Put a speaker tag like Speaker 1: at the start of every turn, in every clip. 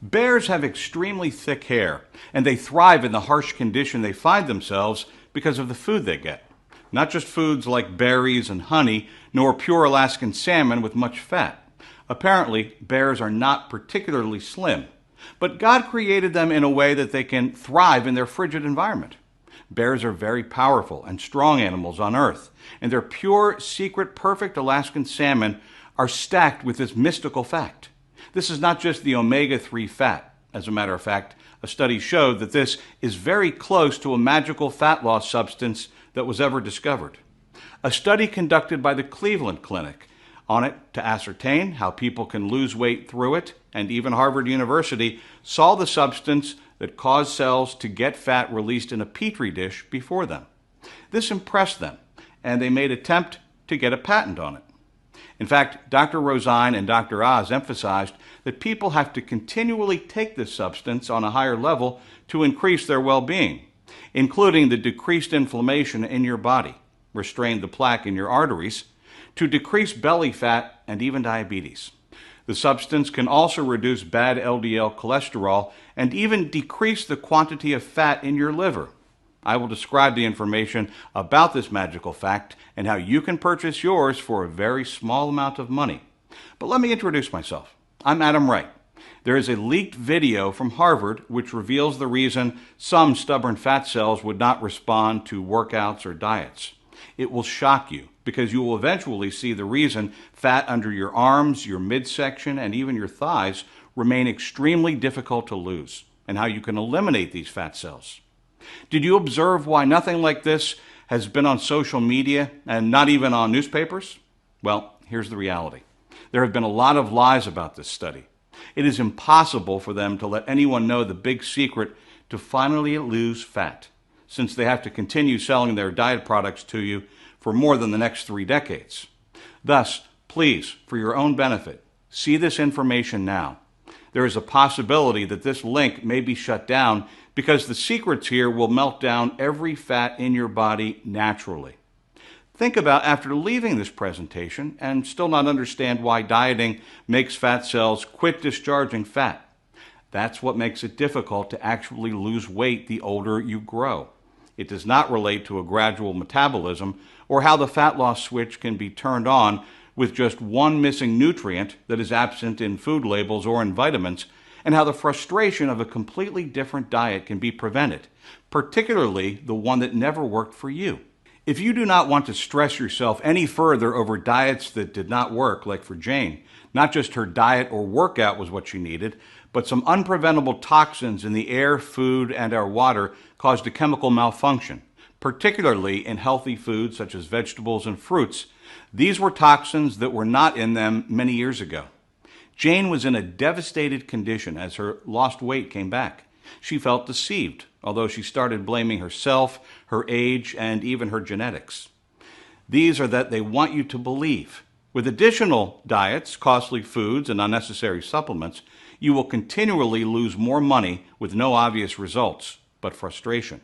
Speaker 1: Bears have extremely thick hair, and they thrive in the harsh condition they find themselves because of the food they get. Not just foods like berries and honey, nor pure Alaskan salmon with much fat. Apparently, bears are not particularly slim, but God created them in a way that they can thrive in their frigid environment. Bears are very powerful and strong animals on Earth, and their pure, secret, perfect Alaskan salmon are stacked with this mystical fact. This is not just the omega-3 fat. As a matter of fact, a study showed that this is very close to a magical fat loss substance that was ever discovered. A study conducted by the Cleveland Clinic on it to ascertain how people can lose weight through it, and even Harvard University saw the substance that caused cells to get fat released in a petri dish before them. This impressed them, and they made an attempt to get a patent on it. In fact, Dr. Rosine and Dr. Oz emphasized that people have to continually take this substance on a higher level to increase their well-being, including the decreased inflammation in your body, restrain the plaque in your arteries, to decrease belly fat and even diabetes. The substance can also reduce bad LDL cholesterol and even decrease the quantity of fat in your liver. I will describe the information about this magical fact and how you can purchase yours for a very small amount of money. But let me introduce myself. I'm Adam Wright. There is a leaked video from Harvard which reveals the reason some stubborn fat cells would not respond to workouts or diets. It will shock you because you will eventually see the reason fat under your arms, your midsection, and even your thighs remain extremely difficult to lose, and how you can eliminate these fat cells. Did you observe why nothing like this has been on social media and not even on newspapers? Well, here's the reality. There have been a lot of lies about this study. It is impossible for them to let anyone know the big secret to finally lose fat, since they have to continue selling their diet products to you for more than the next 3 decades. Thus, please, for your own benefit, see this information now. There is a possibility that this link may be shut down because the secrets here will melt down every fat in your body naturally. Think about after leaving this presentation and still not understand why dieting makes fat cells quit discharging fat. That's what makes it difficult to actually lose weight the older you grow. It does not relate to a gradual metabolism or how the fat loss switch can be turned on with just one missing nutrient that is absent in food labels or in vitamins, and how the frustration of a completely different diet can be prevented, particularly the one that never worked for you. If you do not want to stress yourself any further over diets that did not work, like for Jane, not just her diet or workout was what she needed, but some unpreventable toxins in the air, food, and our water caused a chemical malfunction, particularly in healthy foods such as vegetables and fruits. These were toxins that were not in them many years ago. Jane was in a devastated condition as her lost weight came back. She felt deceived, although she started blaming herself, her age, and even her genetics. These are that they want you to believe. With additional diets, costly foods, and unnecessary supplements, you will continually lose more money with no obvious results, but frustration.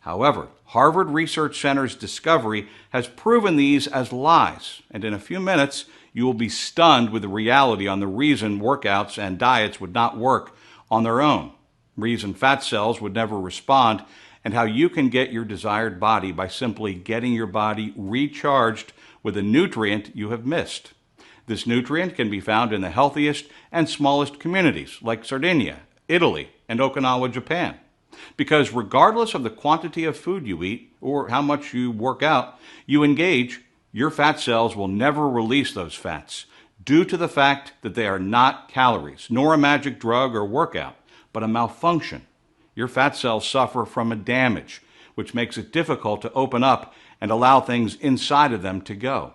Speaker 1: However, Harvard Research Center's discovery has proven these as lies, and in a few minutes, you will be stunned with the reality on the reason workouts and diets would not work on their own, reason fat cells would never respond, and how you can get your desired body by simply getting your body recharged with a nutrient you have missed. This nutrient can be found in the healthiest and smallest communities like Sardinia, Italy, and Okinawa, Japan. Because regardless of the quantity of food you eat or how much you work out, you engage, your fat cells will never release those fats due to the fact that they are not calories, nor a magic drug or workout, but a malfunction. Your fat cells suffer from a damage, which makes it difficult to open up and allow things inside of them to go.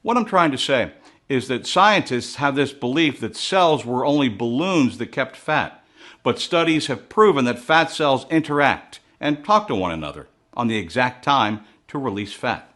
Speaker 1: What I'm trying to say is that scientists have this belief that cells were only balloons that kept fat, but studies have proven that fat cells interact and talk to one another on the exact time to release fat.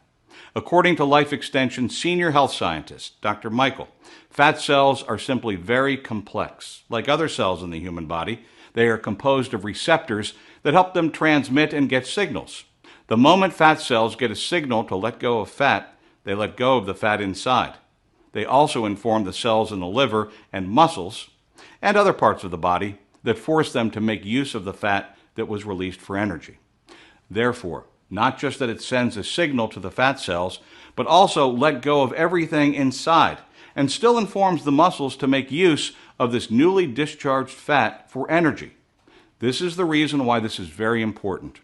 Speaker 1: According to Life Extension senior health scientist, Dr. Michael, fat cells are simply very complex. Like other cells in the human body, they are composed of receptors that help them transmit and get signals. The moment fat cells get a signal to let go of fat, they let go of the fat inside. They also inform the cells in the liver and muscles, and other parts of the body that force them to make use of the fat that was released for energy. Therefore, not just that it sends a signal to the fat cells, but also let go of everything inside and still informs the muscles to make use of this newly discharged fat for energy. This is the reason why this is very important.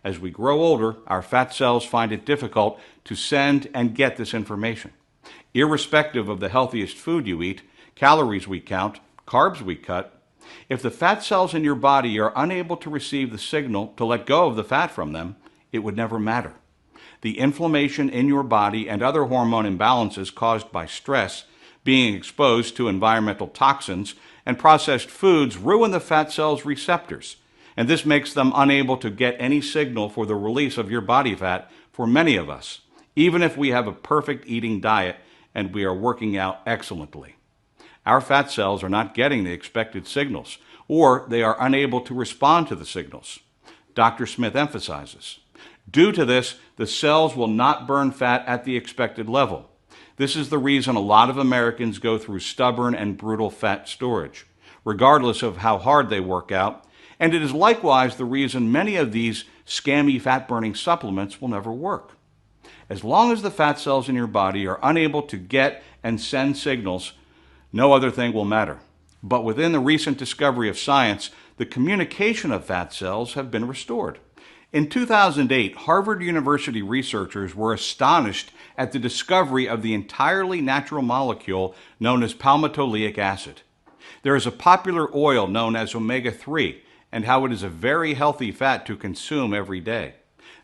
Speaker 1: As we grow older, our fat cells find it difficult to send and get this information. Irrespective of the healthiest food you eat, calories we count, carbs we cut, if the fat cells in your body are unable to receive the signal to let go of the fat from them, it would never matter. The inflammation in your body and other hormone imbalances caused by stress, being exposed to environmental toxins, and processed foods ruin the fat cells' receptors, and this makes them unable to get any signal for the release of your body fat for many of us, even if we have a perfect eating diet and we are working out excellently. Our fat cells are not getting the expected signals, or they are unable to respond to the signals. Dr. Smith emphasizes, due to this, the cells will not burn fat at the expected level. This is the reason a lot of Americans go through stubborn and brutal fat storage, regardless of how hard they work out, and it is likewise the reason many of these scammy fat-burning supplements will never work. As long as the fat cells in your body are unable to get and send signals, no other thing will matter. But within the recent discovery of science, the communication of fat cells have been restored. In 2008, Harvard University researchers were astonished at the discovery of the entirely natural molecule known as palmitoleic acid. There is a popular oil known as omega-3, and how it is a very healthy fat to consume every day.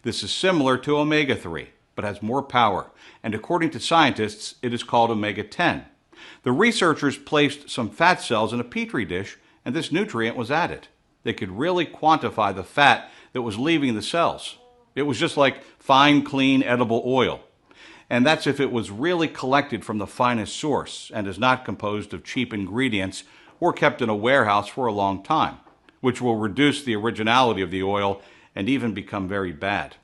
Speaker 1: This is similar to omega-3, but has more power, and according to scientists, it is called omega-10. The researchers placed some fat cells in a petri dish, and this nutrient was added. They could really quantify the fat that was leaving the cells. It was just like fine, clean, edible oil. And that's if it was really collected from the finest source and is not composed of cheap ingredients or kept in a warehouse for a long time, which will reduce the originality of the oil and even become very bad.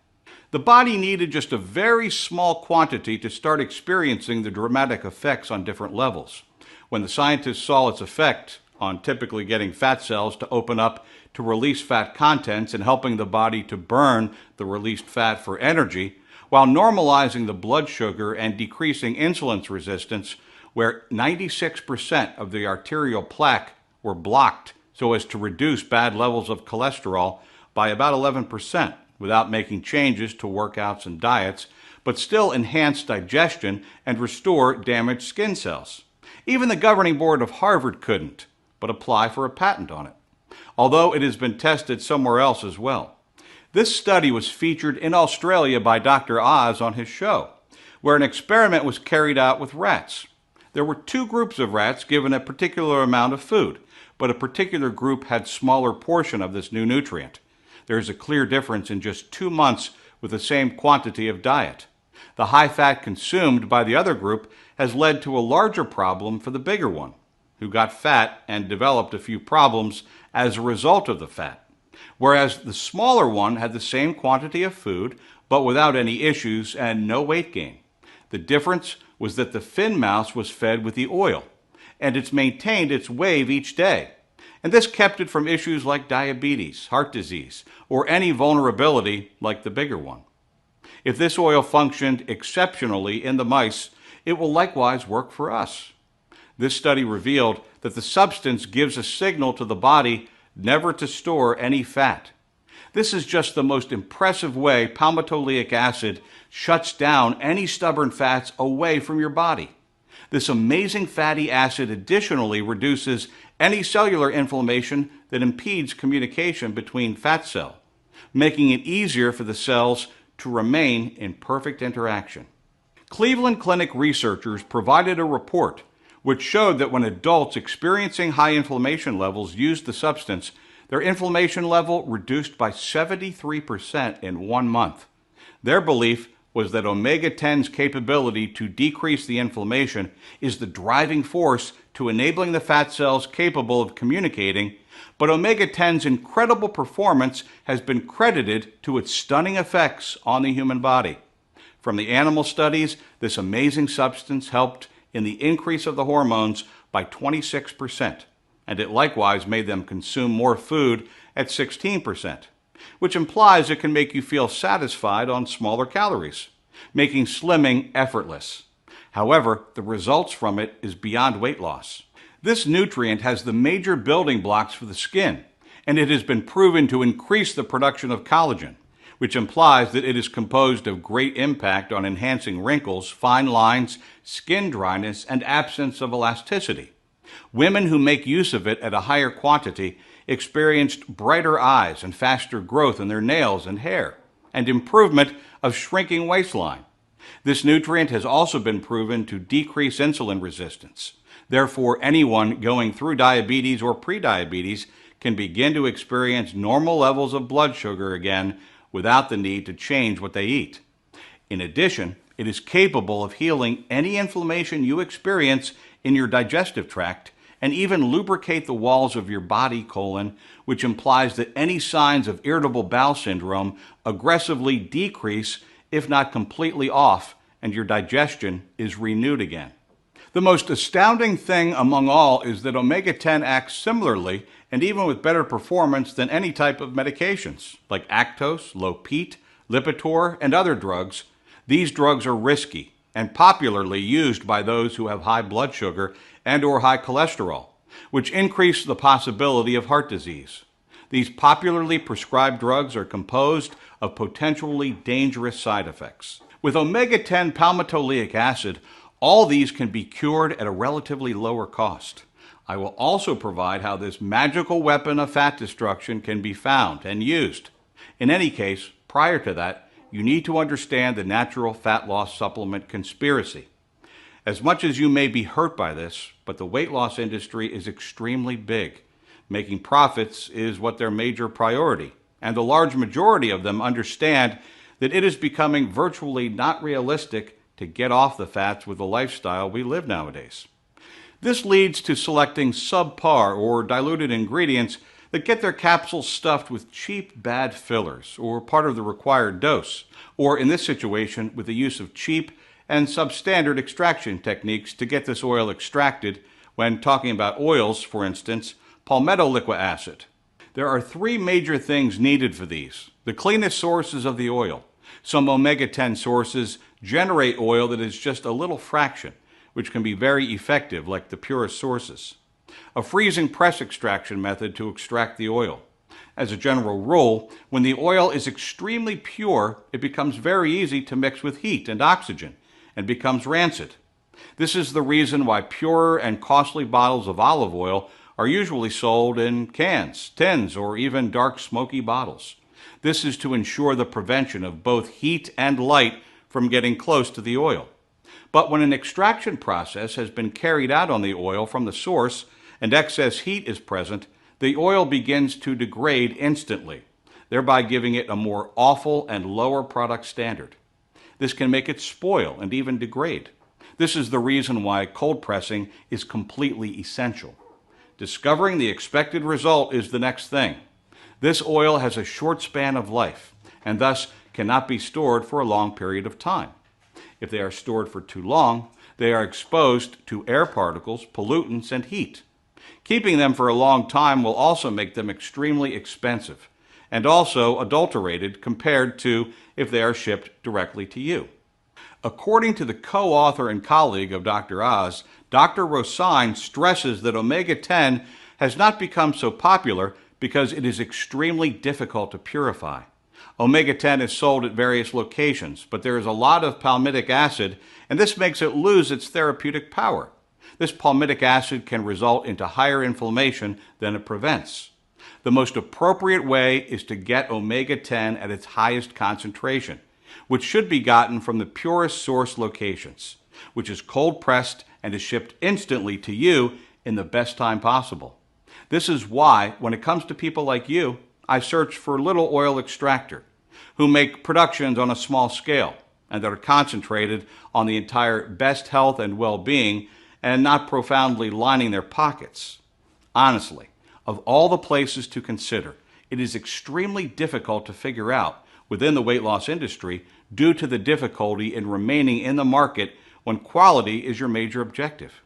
Speaker 1: The body needed just a very small quantity to start experiencing the dramatic effects on different levels. When the scientists saw its effect on typically getting fat cells to open up to release fat contents and helping the body to burn the released fat for energy, while normalizing the blood sugar and decreasing insulin resistance, where 96% of the arterial plaque were blocked so as to reduce bad levels of cholesterol by about 11%. Without making changes to workouts and diets, but still enhance digestion and restore damaged skin cells. Even the governing board of Harvard couldn't, but apply for a patent on it, although it has been tested somewhere else as well. This study was featured in Australia by Dr. Oz on his show, where an experiment was carried out with rats. There were two groups of rats given a particular amount of food, but a particular group had smaller portion of this new nutrient. There is a clear difference in just 2 months with the same quantity of diet. The high fat consumed by the other group has led to a larger problem for the bigger one, who got fat and developed a few problems as a result of the fat, whereas the smaller one had the same quantity of food but without any issues and no weight gain. The difference was that the fin mouse was fed with the oil, and it's maintained its wave each day. And this kept it from issues like diabetes, heart disease, or any vulnerability like the bigger one. If this oil functioned exceptionally in the mice, it will likewise work for us. This study revealed that the substance gives a signal to the body never to store any fat. This is just the most impressive way palmitoleic acid shuts down any stubborn fats away from your body. This amazing fatty acid additionally reduces any cellular inflammation that impedes communication between fat cells, making it easier for the cells to remain in perfect interaction. Cleveland Clinic researchers provided a report which showed that when adults experiencing high inflammation levels used the substance, their inflammation level reduced by 73% in 1 month. Their belief was that omega-10's capability to decrease the inflammation is the driving force to enabling the fat cells capable of communicating, but omega-10's incredible performance has been credited to its stunning effects on the human body. From the animal studies, this amazing substance helped in the increase of the hormones by 26%, and it likewise made them consume more food at 16%, which implies it can make you feel satisfied on smaller calories, making slimming effortless. However, the results from it is beyond weight loss. This nutrient has the major building blocks for the skin, and it has been proven to increase the production of collagen, which implies that it is composed of great impact on enhancing wrinkles, fine lines, skin dryness, and absence of elasticity. Women who make use of it at a higher quantity experienced brighter eyes and faster growth in their nails and hair, and improvement of shrinking waistline. This nutrient has also been proven to decrease insulin resistance. Therefore, anyone going through diabetes or prediabetes can begin to experience normal levels of blood sugar again without the need to change what they eat. In addition, it is capable of healing any inflammation you experience in your digestive tract and even lubricate the walls of your body colon, which implies that any signs of irritable bowel syndrome aggressively decrease, if not completely off, and your digestion is renewed again. The most astounding thing among all is that omega-10 acts similarly and even with better performance than any type of medications, like Actos, Lopete, Lipitor, and other drugs. These drugs are risky and popularly used by those who have high blood sugar and or high cholesterol, which increase the possibility of heart disease. These popularly prescribed drugs are composed of potentially dangerous side effects. With omega-10 palmitoleic acid, all these can be cured at a relatively lower cost. I will also provide how this magical weapon of fat destruction can be found and used. In any case, prior to that, you need to understand the natural fat loss supplement conspiracy. As much as you may be hurt by this, but the weight loss industry is extremely big. Making profits is what their major priority, and the large majority of them understand that it is becoming virtually not realistic to get off the fats with the lifestyle we live nowadays. This leads to selecting subpar or diluted ingredients that get their capsules stuffed with cheap, bad fillers or part of the required dose, or in this situation, with the use of cheap and substandard extraction techniques to get this oil extracted. When talking about oils, for instance, palmitoleic acid. There are three major things needed for these. The cleanest sources of the oil. Some omega-10 sources generate oil that is just a little fraction, which can be very effective, like the purest sources. A freezing press extraction method to extract the oil. As a general rule, when the oil is extremely pure, it becomes very easy to mix with heat and oxygen and becomes rancid. This is the reason why purer and costly bottles of olive oil are usually sold in cans, tins, or even dark smoky bottles. This is to ensure the prevention of both heat and light from getting close to the oil. But when an extraction process has been carried out on the oil from the source and excess heat is present, the oil begins to degrade instantly, thereby giving it a more awful and lower product standard. This can make it spoil and even degrade. This is the reason why cold pressing is completely essential. Discovering the expected result is the next thing. This oil has a short span of life and thus cannot be stored for a long period of time. If they are stored for too long, they are exposed to air particles, pollutants, and heat. Keeping them for a long time will also make them extremely expensive and also adulterated compared to if they are shipped directly to you. According to the co-author and colleague of Dr. Oz, Dr. Rosine stresses that omega-10 has not become so popular because it is extremely difficult to purify. Omega-10 is sold at various locations, but there is a lot of palmitic acid, and this makes it lose its therapeutic power. This palmitic acid can result into higher inflammation than it prevents. The most appropriate way is to get omega-10 at its highest concentration, which should be gotten from the purest source locations, which is cold pressed and is shipped instantly to you in the best time possible. This is why, when it comes to people like you, I search for Little Oil Extractor, who make productions on a small scale and that are concentrated on the entire best health and well-being and not profoundly lining their pockets. Honestly, of all the places to consider, it is extremely difficult to figure out within the weight loss industry due to the difficulty in remaining in the market when quality is your major objective.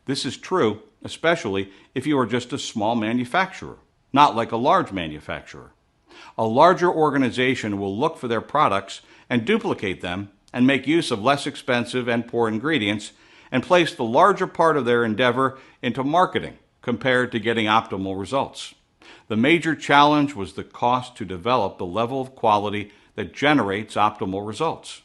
Speaker 1: This is true, especially if you are just a small manufacturer, not like a large manufacturer. A larger organization will look for their products and duplicate them and make use of less expensive and poor ingredients and place the larger part of their endeavor into marketing compared to getting optimal results. The major challenge was the cost to develop the level of quality that generates optimal results.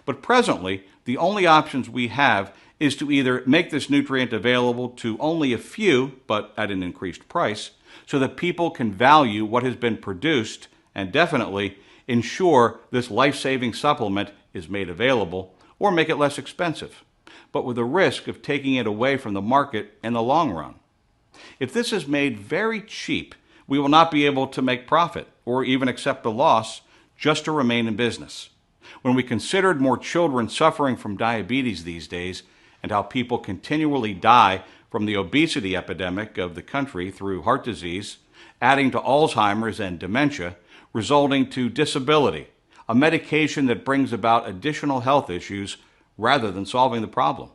Speaker 1: But presently, the only options we have is to either make this nutrient available to only a few, but at an increased price, so that people can value what has been produced and definitely ensure this life-saving supplement is made available, or make it less expensive, but with the risk of taking it away from the market in the long run. If this is made very cheap, we will not be able to make profit or even accept a loss just to remain in business. When we considered more children suffering from diabetes these days and how people continually die from the obesity epidemic of the country through heart disease, adding to Alzheimer's and dementia, resulting to disability, a medication that brings about additional health issues rather than solving the problem.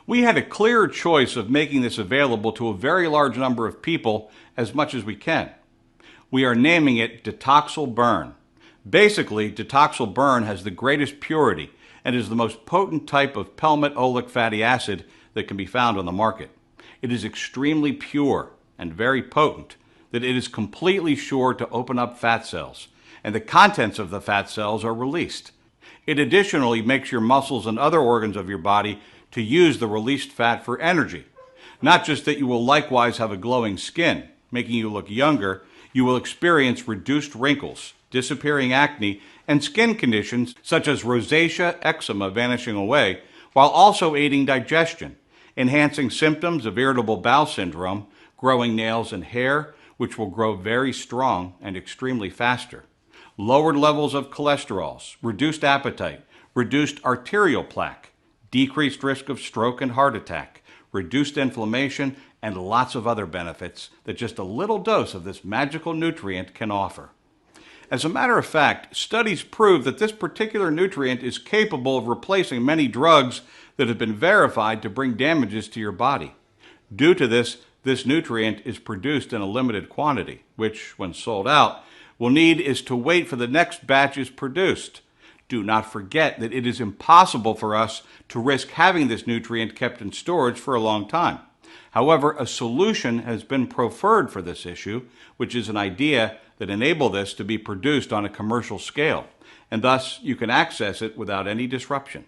Speaker 1: We had a clear choice of making this available to a very large number of people as much as we can. We are naming it Detoxil Burn. Basically, Detoxil Burn has the greatest purity and is the most potent type of pelmet oleic fatty acid that can be found on the market. It is extremely pure and very potent, that it is completely sure to open up fat cells, and the contents of the fat cells are released. It additionally makes your muscles and other organs of your body to use the released fat for energy. Not just that you will likewise have a glowing skin, making you look younger, you will experience reduced wrinkles, disappearing acne, and skin conditions such as rosacea, eczema vanishing away, while also aiding digestion, enhancing symptoms of irritable bowel syndrome, growing nails and hair, which will grow very strong and extremely faster, lowered levels of cholesterols, reduced appetite, reduced arterial plaque, decreased risk of stroke and heart attack, reduced inflammation, and lots of other benefits that just a little dose of this magical nutrient can offer. As a matter of fact, studies prove that this particular nutrient is capable of replacing many drugs that have been verified to bring damages to your body. Due to this nutrient is produced in a limited quantity, which, when sold out, will need is to wait for the next batches produced. Do not forget that it is impossible for us to risk having this nutrient kept in storage for a long time. However, a solution has been proffered for this issue, which is an idea that enables this to be produced on a commercial scale, and thus you can access it without any disruption.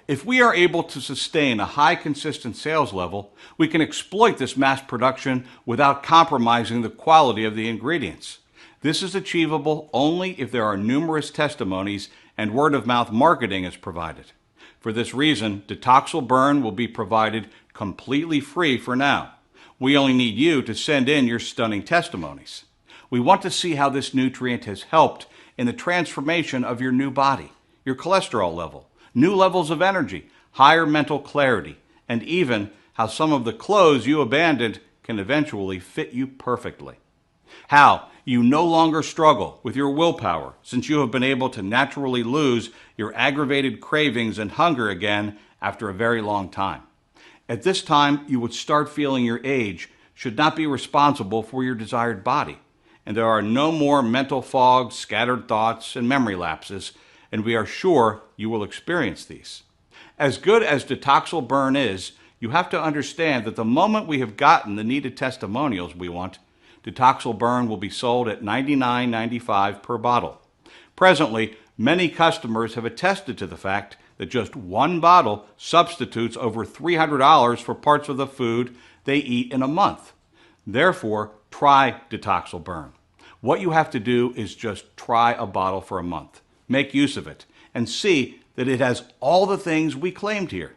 Speaker 1: If we are able to sustain a high consistent sales level, we can exploit this mass production without compromising the quality of the ingredients. This is achievable only if there are numerous testimonies and word-of-mouth marketing is provided. For this reason, Detoxil Burn will be provided completely free for now. We only need you to send in your stunning testimonies. We want to see how this nutrient has helped in the transformation of your new body, your cholesterol level, new levels of energy, higher mental clarity, and even how some of the clothes you abandoned can eventually fit you perfectly. How you no longer struggle with your willpower since you have been able to naturally lose your aggravated cravings and hunger again after a very long time. At this time, you would start feeling your age should not be responsible for your desired body, and there are no more mental fog, scattered thoughts, and memory lapses, and we are sure you will experience these. As good as Detoxil Burn is, you have to understand that the moment we have gotten the needed testimonials we want, Detoxil Burn will be sold at $99.95 per bottle. Presently, many customers have attested to the fact that just one bottle substitutes over $300 for parts of the food they eat in a month. Therefore, try Detoxil Burn. What you have to do is just try a bottle for a month. Make use of it and see that it has all the things we claimed here.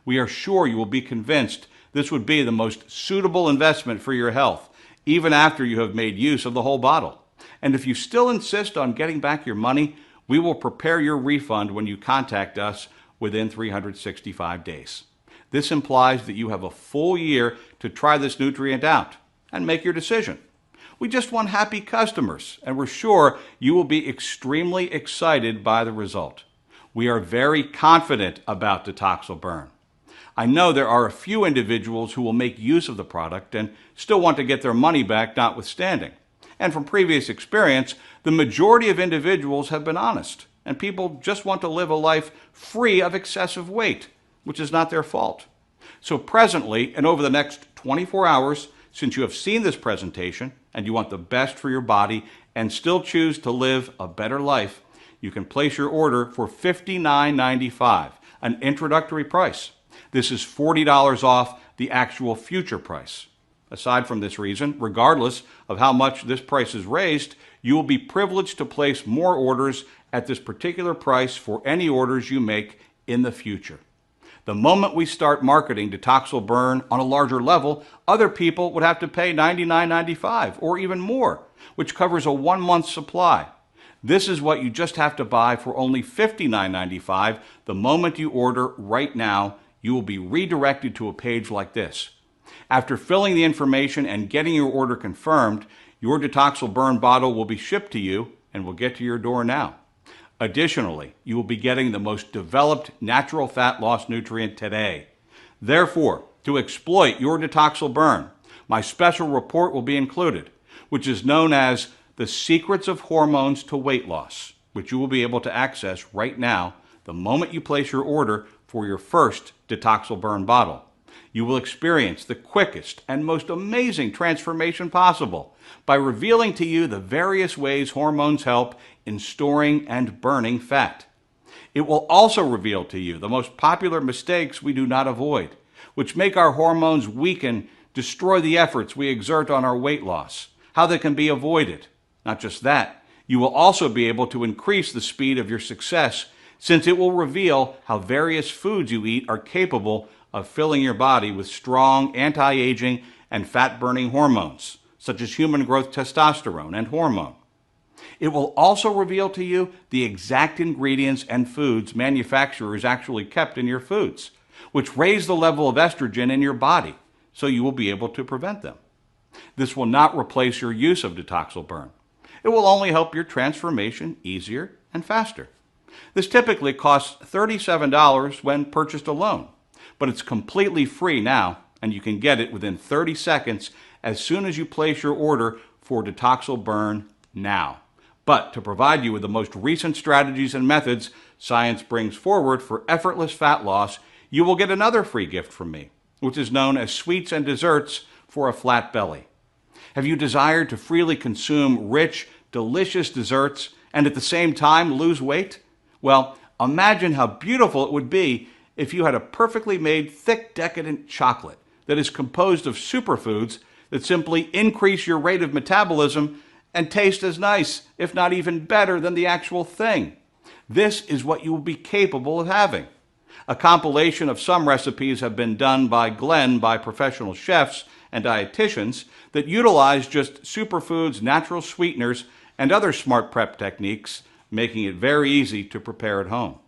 Speaker 1: We are sure you will be convinced this would be the most suitable investment for your health, even after you have made use of the whole bottle. And if you still insist on getting back your money, we will prepare your refund when you contact us within 365 days. This implies that you have a full year to try this nutrient out and make your decision. We just want happy customers, and we're sure you will be extremely excited by the result. We are very confident about Detoxil Burn. I know there are a few individuals who will make use of the product and still want to get their money back notwithstanding. And from previous experience, the majority of individuals have been honest, and people just want to live a life free of excessive weight, which is not their fault. So presently, and over the next 24 hours, since you have seen this presentation and you want the best for your body and still choose to live a better life, you can place your order for $59.95, an introductory price. This is $40 off the actual future price. Aside from this reason, regardless of how much this price is raised, you will be privileged to place more orders at this particular price for any orders you make in the future. The moment we start marketing Detoxil Burn on a larger level, other people would have to pay $99.95 or even more, which covers a 1-month supply. This is what you just have to buy for only $59.95 the moment you order right now. You will be redirected to a page like this. After filling the information and getting your order confirmed, your Detoxil Burn bottle will be shipped to you and will get to your door now. Additionally, you will be getting the most developed natural fat loss nutrient today. Therefore, to exploit your Detoxil Burn, my special report will be included, which is known as The Secrets of Hormones to Weight Loss, which you will be able to access right now the moment you place your order for your first Detoxil Burn bottle. You will experience the quickest and most amazing transformation possible by revealing to you the various ways hormones help in storing and burning fat. It will also reveal to you the most popular mistakes we do not avoid, which make our hormones weaken, destroy the efforts we exert on our weight loss, how they can be avoided. Not just that, you will also be able to increase the speed of your success, since it will reveal how various foods you eat are capable of filling your body with strong anti-aging and fat-burning hormones, such as human growth testosterone and hormone. It will also reveal to you the exact ingredients and foods manufacturers actually kept in your foods, which raise the level of estrogen in your body, so you will be able to prevent them. This will not replace your use of Detoxil Burn. It will only help your transformation easier and faster. This typically costs $37 when purchased alone, but it's completely free now, and you can get it within 30 seconds as soon as you place your order for Detoxil Burn now. But to provide you with the most recent strategies and methods science brings forward for effortless fat loss, you will get another free gift from me, which is known as Sweets and Desserts for a Flat Belly. Have you desired to freely consume rich, delicious desserts and at the same time lose weight? Well, imagine how beautiful it would be if you had a perfectly made, thick, decadent chocolate that is composed of superfoods that simply increase your rate of metabolism and taste as nice, if not even better, than the actual thing. This is what you will be capable of having. A compilation of some recipes have been done by professional chefs and dietitians that utilize just superfoods, natural sweeteners, and other smart prep techniques, making it very easy to prepare at home.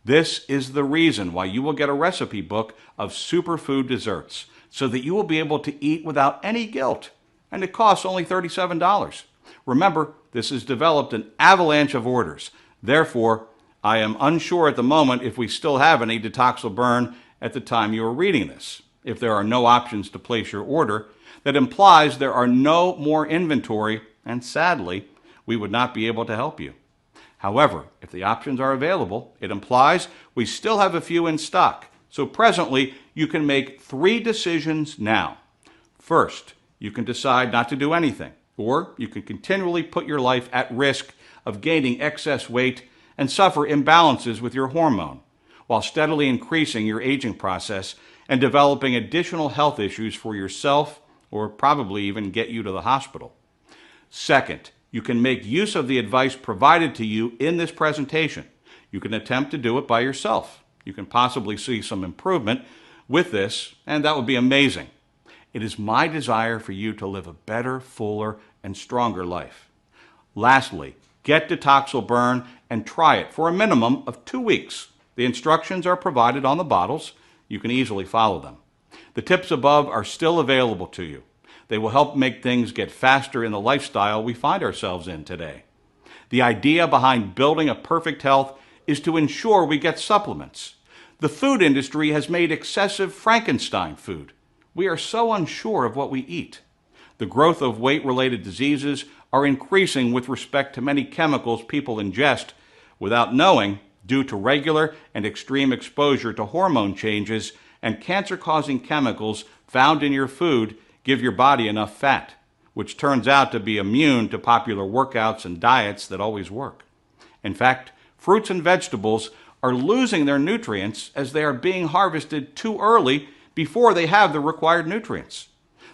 Speaker 1: This is the reason why you will get a recipe book of superfood desserts, so that you will be able to eat without any guilt, and it costs only $37. Remember, this has developed an avalanche of orders. Therefore, I am unsure at the moment if we still have any Detoxil Burn at the time you are reading this. If there are no options to place your order, that implies there are no more inventory, and sadly, we would not be able to help you. However, if the options are available, it implies we still have a few in stock. So presently, you can make 3 decisions now. First, you can decide not to do anything, or you can continually put your life at risk of gaining excess weight and suffer imbalances with your hormone, while steadily increasing your aging process and developing additional health issues for yourself, or probably even get you to the hospital. Second, you can make use of the advice provided to you in this presentation. You can attempt to do it by yourself. You can possibly see some improvement with this, and that would be amazing. It is my desire for you to live a better, fuller, and stronger life. Lastly, get Detoxil Burn and try it for a minimum of 2 weeks. The instructions are provided on the bottles. You can easily follow them. The tips above are still available to you. They will help make things get faster in the lifestyle we find ourselves in today. The idea behind building a perfect health is to ensure we get supplements. The food industry has made excessive Frankenstein food. We are so unsure of what we eat. The growth of weight-related diseases are increasing with respect to many chemicals people ingest without knowing, due to regular and extreme exposure to hormone changes and cancer-causing chemicals found in your food give your body enough fat, which turns out to be immune to popular workouts and diets that always work. In fact, fruits and vegetables are losing their nutrients as they are being harvested too early before they have the required nutrients.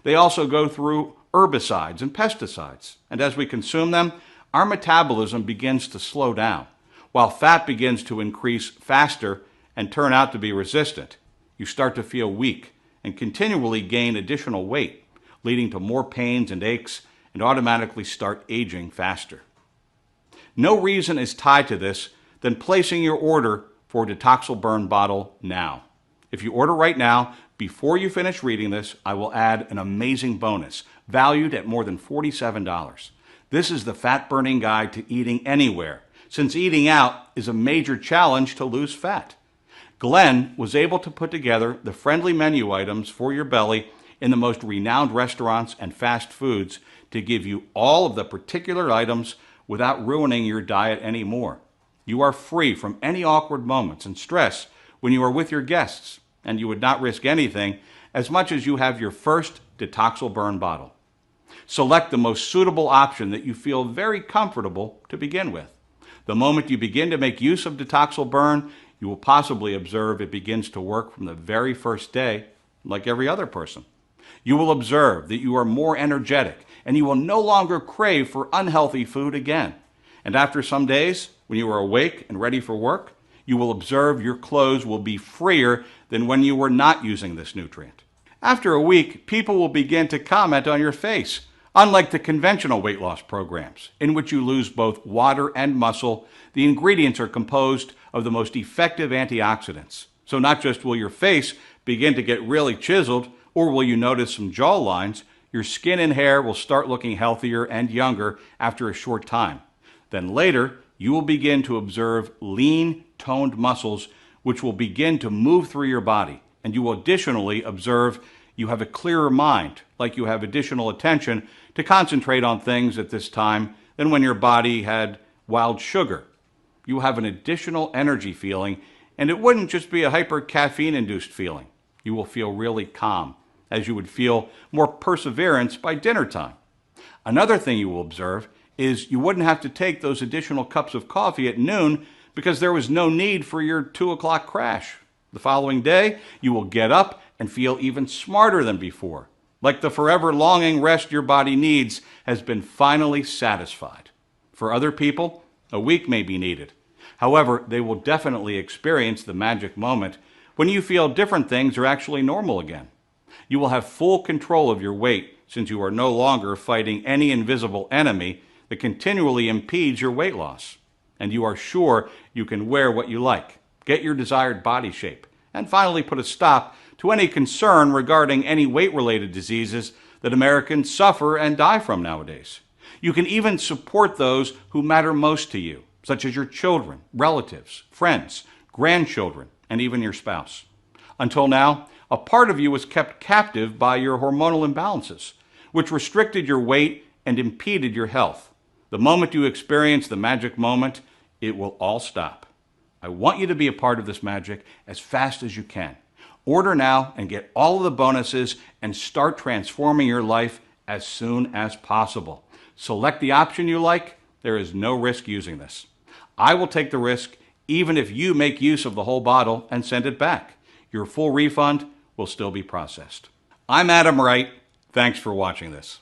Speaker 1: They also go through herbicides and pesticides, and as we consume them, our metabolism begins to slow down, while fat begins to increase faster and turn out to be resistant. You start to feel weak and continually gain additional weight, leading to more pains and aches, and automatically start aging faster. No reason is tied to this than placing your order for a Detoxil Burn bottle now. If you order right now, before you finish reading this, I will add an amazing bonus, valued at more than $47. This is the Fat Burning Guide to Eating Anywhere, since eating out is a major challenge to lose fat. Glenn was able to put together the friendly menu items for your belly in the most renowned restaurants and fast foods to give you all of the particular items without ruining your diet anymore. You are free from any awkward moments and stress when you are with your guests, and you would not risk anything as much as you have your first Detoxil Burn bottle. Select the most suitable option that you feel very comfortable to begin with. The moment you begin to make use of Detoxil Burn, you will possibly observe it begins to work from the very first day, like every other person. You will observe that you are more energetic, and you will no longer crave for unhealthy food again. And after some days, when you are awake and ready for work, you will observe your clothes will be freer than when you were not using this nutrient. After a week, people will begin to comment on your face. Unlike the conventional weight loss programs, in which you lose both water and muscle, the ingredients are composed of the most effective antioxidants. So not just will your face begin to get really chiseled, or will you notice some jaw lines, your skin and hair will start looking healthier and younger after a short time. Then later, you will begin to observe lean, toned muscles which will begin to move through your body, and you will additionally observe you have a clearer mind, like you have additional attention to concentrate on things at this time than when your body had wild sugar. You will have an additional energy feeling, and it wouldn't just be a hyper-caffeine-induced feeling. You will feel really calm, as you would feel more perseverance by dinner time. Another thing you will observe is you wouldn't have to take those additional cups of coffee at noon because there was no need for your 2 o'clock crash. The following day, you will get up and feel even smarter than before, like the forever longing rest your body needs has been finally satisfied. For other people, a week may be needed. However, they will definitely experience the magic moment when you feel different things are actually normal again. You will have full control of your weight since you are no longer fighting any invisible enemy that continually impedes your weight loss. And you are sure you can wear what you like, get your desired body shape, and finally put a stop to any concern regarding any weight-related diseases that Americans suffer and die from nowadays. You can even support those who matter most to you, such as your children, relatives, friends, grandchildren, and even your spouse. Until now, a part of you was kept captive by your hormonal imbalances, which restricted your weight and impeded your health. The moment you experience the magic moment, it will all stop. I want you to be a part of this magic as fast as you can. Order now and get all of the bonuses and start transforming your life as soon as possible. Select the option you like. There is no risk using this. I will take the risk even if you make use of the whole bottle and send it back. Your full refund will still be processed. I'm Adam Wright. Thanks for watching this.